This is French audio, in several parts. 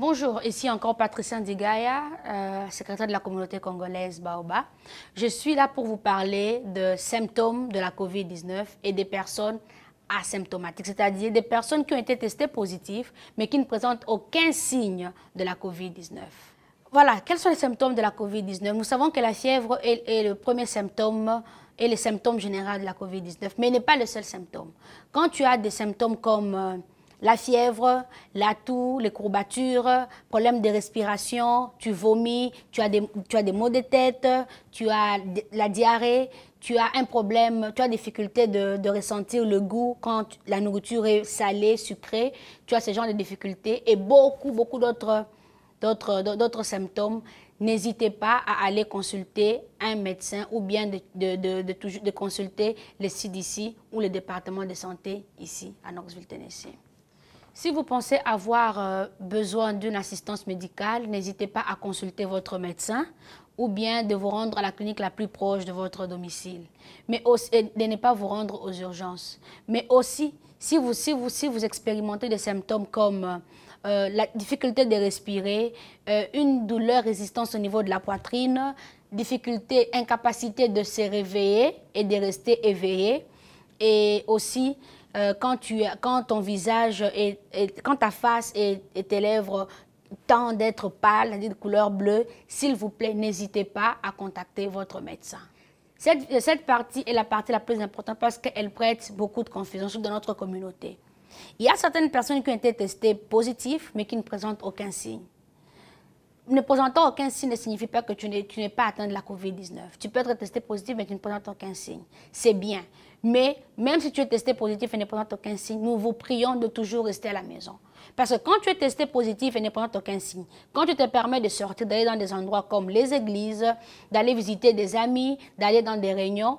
Bonjour, ici encore Patricia Ndigaya, secrétaire de la communauté congolaise Baoba. Je suis là pour vous parler de symptômes de la COVID-19 et des personnes asymptomatiques, c'est-à-dire des personnes qui ont été testées positives mais qui ne présentent aucun signe de la COVID-19. Voilà, quels sont les symptômes de la COVID-19? Nous savons que la fièvre est le premier symptôme et les symptômes généraux de la COVID-19, mais il n'est pas le seul symptôme. Quand tu as des symptômes comme la fièvre, la toux, les courbatures, problèmes de respiration, tu vomis, tu as des maux de tête, tu as la diarrhée, tu as un problème, tu as des difficultés de ressentir le goût quand la nourriture est salée, sucrée, tu as ce genre de difficultés et beaucoup d'autres symptômes, n'hésitez pas à aller consulter un médecin ou bien de consulter le CDC ou le département de santé ici à Knoxville, Tennessee. Si vous pensez avoir besoin d'une assistance médicale, n'hésitez pas à consulter votre médecin ou bien de vous rendre à la clinique la plus proche de votre domicile. Mais aussi, de ne pas vous rendre aux urgences. Mais aussi, si vous expérimentez des symptômes comme la difficulté de respirer, une douleur résistance au niveau de la poitrine, difficulté, incapacité de se réveiller et de rester éveillé, et aussi quand ton visage, quand ta face et tes lèvres tendent d'être pâles, de couleur bleue, s'il vous plaît, n'hésitez pas à contacter votre médecin. Cette partie est la partie la plus importante parce qu'elle prête beaucoup de confusion dans notre communauté. Il y a certaines personnes qui ont été testées positives, mais qui ne présentent aucun signe. Ne présentant aucun signe ne signifie pas que tu n'es pas atteint de la COVID-19. Tu peux être testé positif, mais tu ne présentes aucun signe. C'est bien. Mais même si tu es testé positif et ne présentes aucun signe, nous vous prions de toujours rester à la maison. Parce que quand tu es testé positif et ne présentes aucun signe, quand tu te permets de sortir, d'aller dans des endroits comme les églises, d'aller visiter des amis, d'aller dans des réunions,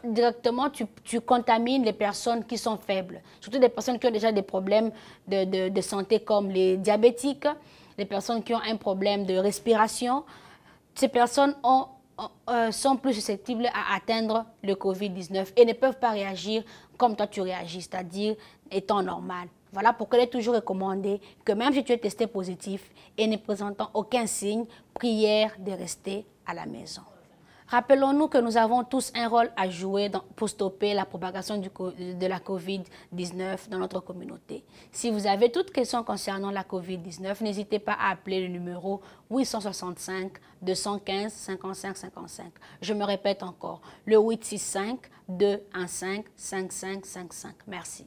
directement, tu contamines les personnes qui sont faibles. Surtout des personnes qui ont déjà des problèmes de santé comme les diabétiques, les personnes qui ont un problème de respiration. Ces personnes sont plus susceptibles à atteindre le COVID-19 et ne peuvent pas réagir comme toi tu réagis, c'est-à-dire étant normal. Voilà pourquoi il est toujours recommandé que même si tu es testé positif et ne présentant aucun signe, prière de rester à la maison. Rappelons-nous que nous avons tous un rôle à jouer pour stopper la propagation de la COVID-19 dans notre communauté. Si vous avez toute question concernant la COVID-19, n'hésitez pas à appeler le numéro 865 215 55 55. Je me répète encore, le 865 215 5555. Merci.